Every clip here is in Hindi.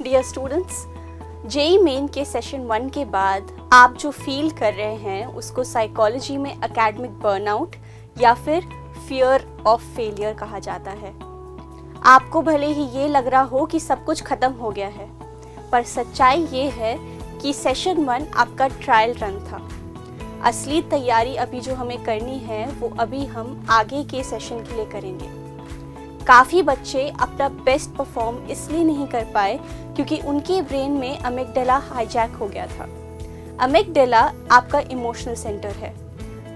डियर स्टूडेंट्स, जेईई मेन के सेशन 1 के बाद आप जो फील कर रहे हैं उसको साइकोलॉजी में एकेडमिक बर्नआउट या फिर फियर ऑफ फेलियर कहा जाता है। आपको भले ही ये लग रहा हो कि सब कुछ खत्म हो गया है, पर सच्चाई ये है कि सेशन 1 आपका ट्रायल रन था। असली तैयारी अभी जो हमें करनी है वो अभी हम आगे के सेशन के लिए करेंगे। काफ़ी बच्चे अपना बेस्ट परफॉर्म इसलिए नहीं कर पाए क्योंकि उनके ब्रेन में अमिगडाला हाईजैक हो गया था। अमिगडाला आपका इमोशनल सेंटर है।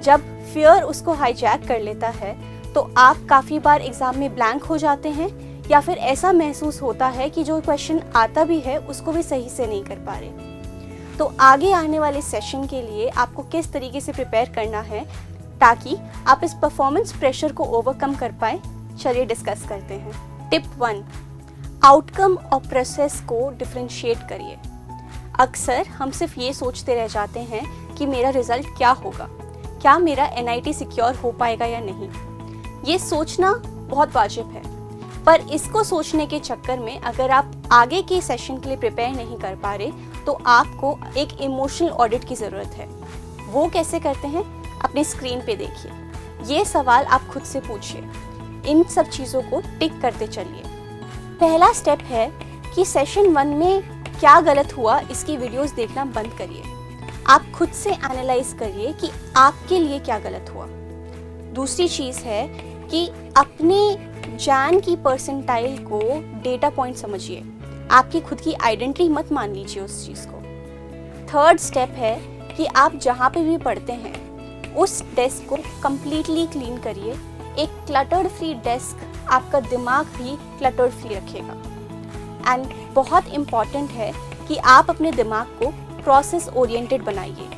जब फियर उसको हाईजैक कर लेता है तो आप काफ़ी बार एग्ज़ाम में ब्लैंक हो जाते हैं या फिर ऐसा महसूस होता है कि जो क्वेश्चन आता भी है उसको भी सही से नहीं कर पा रहे। तो आगे आने वाले सेशन के लिए आपको किस तरीके से प्रिपेयर करना है ताकि आप इस परफॉर्मेंस प्रेशर को ओवरकम कर पाए, चलिए डिस्कस करते हैं। टिप 1, आउटकम और प्रोसेस को डिफरेंशिएट करिए। अक्सर हम सिर्फ ये सोचते रह जाते हैं कि मेरा रिजल्ट क्या होगा, क्या मेरा एनआईटी सिक्योर हो पाएगा या नहीं। ये सोचना बहुत वाजिब है, पर इसको सोचने के चक्कर में अगर आप आगे के सेशन के लिए प्रिपेयर नहीं कर पा रहे तो आपको एक इमोशनल ऑडिट की ज़रूरत है। वो कैसे करते हैं, अपनी स्क्रीन पे देखिए। ये सवाल आप खुद से पूछिए, इन सब चीज़ों को टिक करते चलिए। पहला स्टेप है कि सेशन 1 में क्या गलत हुआ इसकी वीडियोस देखना बंद करिए। आप खुद से एनालाइज करिए कि आपके लिए क्या गलत हुआ। दूसरी चीज़ है कि अपने जान की परसेंटाइल को डेटा पॉइंट समझिए। आपकी खुद की आइडेंटिटी मत मान लीजिए उस चीज़ को। थर्ड स्टेप है कि आप जहाँ पे भी पढ़ते हैं उस डेस्क को कम्प्लीटली क्लीन करिए। एक क्लटर्ड फ्री डेस्क आपका दिमाग भी क्लटर्ड फ्री रखेगा। एंड बहुत इम्पॉर्टेंट है कि आप अपने दिमाग को प्रोसेस ओरिएंटेड बनाइए।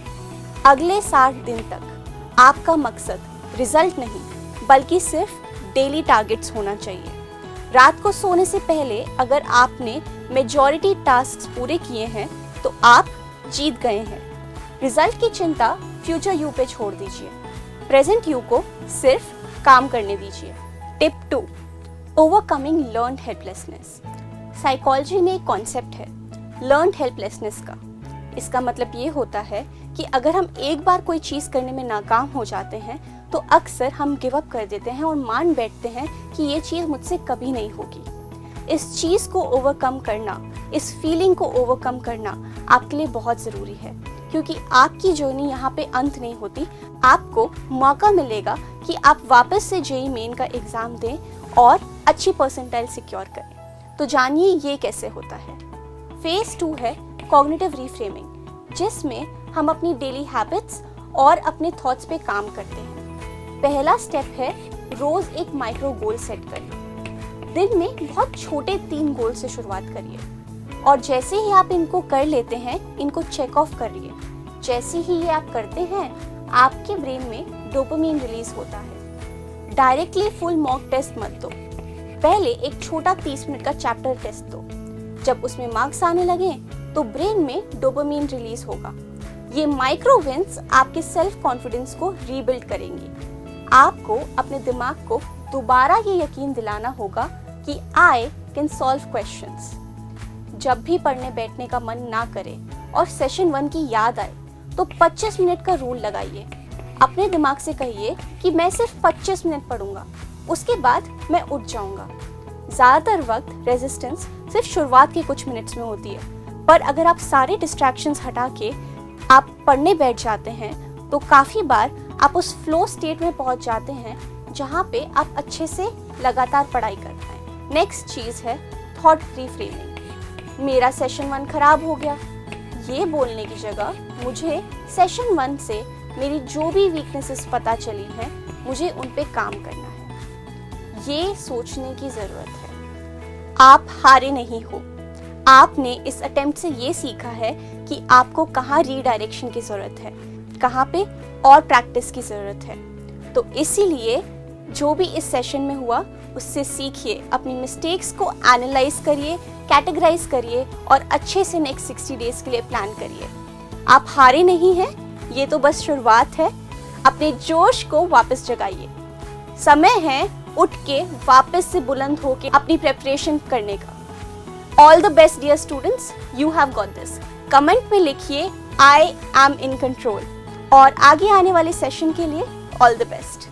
अगले 60 दिन तक आपका मकसद रिजल्ट नहीं बल्कि सिर्फ डेली टारगेट्स होना चाहिए। रात को सोने से पहले अगर आपने मेजॉरिटी टास्क्स पूरे किए हैं तो आप जीत गए हैं। रिजल्ट की चिंता फ्यूचर यू पे छोड़ दीजिए, प्रेजेंट यू को सिर्फ काम करने दीजिए। Tip 2, overcoming learned helplessness. Psychology में एक कॉन्सेप्ट है लर्न्ड हेल्पलेसनेस का। इसका मतलब ये होता है कि अगर हम एक बार कोई चीज़ करने में नाकाम हो जाते हैं तो अक्सर हम गिव अप कर देते हैं और मान बैठते हैं कि ये चीज़ मुझसे कभी नहीं होगी। इस चीज़ को ओवरकम करना, इस फीलिंग को ओवरकम करना आपके लिए बहुत ज़रूरी है, क्योंकि आपकी जर्नी यहाँ पे अंत नहीं होती। आपको मौका मिलेगा कि आप वापस से जेईई मेन का एग्ज़ाम दें और अच्छी परसेंटाइल सिक्योर करें। तो जानिए ये कैसे होता है। फेज़ 2 है कॉग्निटिव रीफ्रेमिंग, जिसमें हम अपनी डेली हैबिट्स और अपने थॉट्स पे काम करते हैं। पहला स्टेप है रोज़ एक माइक्रो गोल सेट करिए। दिन में बहुत छोटे 3 गोल से शुरुआत करिए और जैसे ही आप इनको कर लेते हैं इनको चेक ऑफ करिए। जैसे ही ये आप करते हैं आपके ब्रेन में डोपामिन रिलीज होता है। डायरेक्टली फुल मॉक टेस्ट मत दो, पहले एक छोटा 30 मिनट का चैप्टर टेस्ट दो। जब उसमें मार्क्स आने लगे तो ब्रेन में डोपामिन रिलीज होगा। ये माइक्रो विन्स आपके सेल्फ कॉन्फिडेंस को रीबिल्ड करेंगी। आपको अपने दिमाग को दोबारा ये यकीन दिलाना होगा कि आई कैन सॉल्व क्वेश्चंस। जब भी पढ़ने बैठने का मन ना करे और सेशन 1 की याद आए तो 25 मिनट का रूल लगाइए। अपने दिमाग से कहिए कि मैं सिर्फ 25 मिनट पढ़ूंगा, उसके बाद मैं उठ जाऊंगा। ज़्यादातर वक्त रेजिस्टेंस सिर्फ शुरुआत के कुछ मिनट्स में होती है, पर अगर आप सारे डिस्ट्रैक्शंस हटा के आप पढ़ने बैठ जाते हैं तो काफ़ी बार आप उस फ्लो स्टेट में पहुंच जाते हैं जहां पे आप अच्छे से लगातार पढ़ाई कर पाएं। नेक्स्ट चीज़ है थॉट रिफ्रेमिंग। मेरा सेशन 1 खराब हो गया, ये बोलने की जगह मुझे सेशन 1 से मेरी जो भी वीकनेसेस पता चली हैं मुझे उन पे काम करना है। ये सोचने की ज़रूरत है। आप हारे नहीं हो। आपने इस अटेम्प्ट से ये सीखा है कि आपको कहाँ रीडायरेक्शन की ज़रूरत है, कहाँ पे और प्रैक्टिस की ज़रूरत है। तो इसीलिए जो भी इस सेशन में हुआ उससे सीखिए, अपनी मिस्टेक्स को एनालाइज करिए, कैटेगराइज करिए और अच्छे से नेक्स्ट 60 डेज के लिए प्लान करिए। आप हारे नहीं हैं, ये तो बस शुरुआत है। अपने जोश को वापस जगाइए। समय है उठ के वापस से बुलंद होके अपनी प्रेपरेशन करने का। All the best dear students, you have got this. Comment में लिखिए आई एम इन कंट्रोल, और आगे आने वाले सेशन के लिए ऑल द बेस्ट।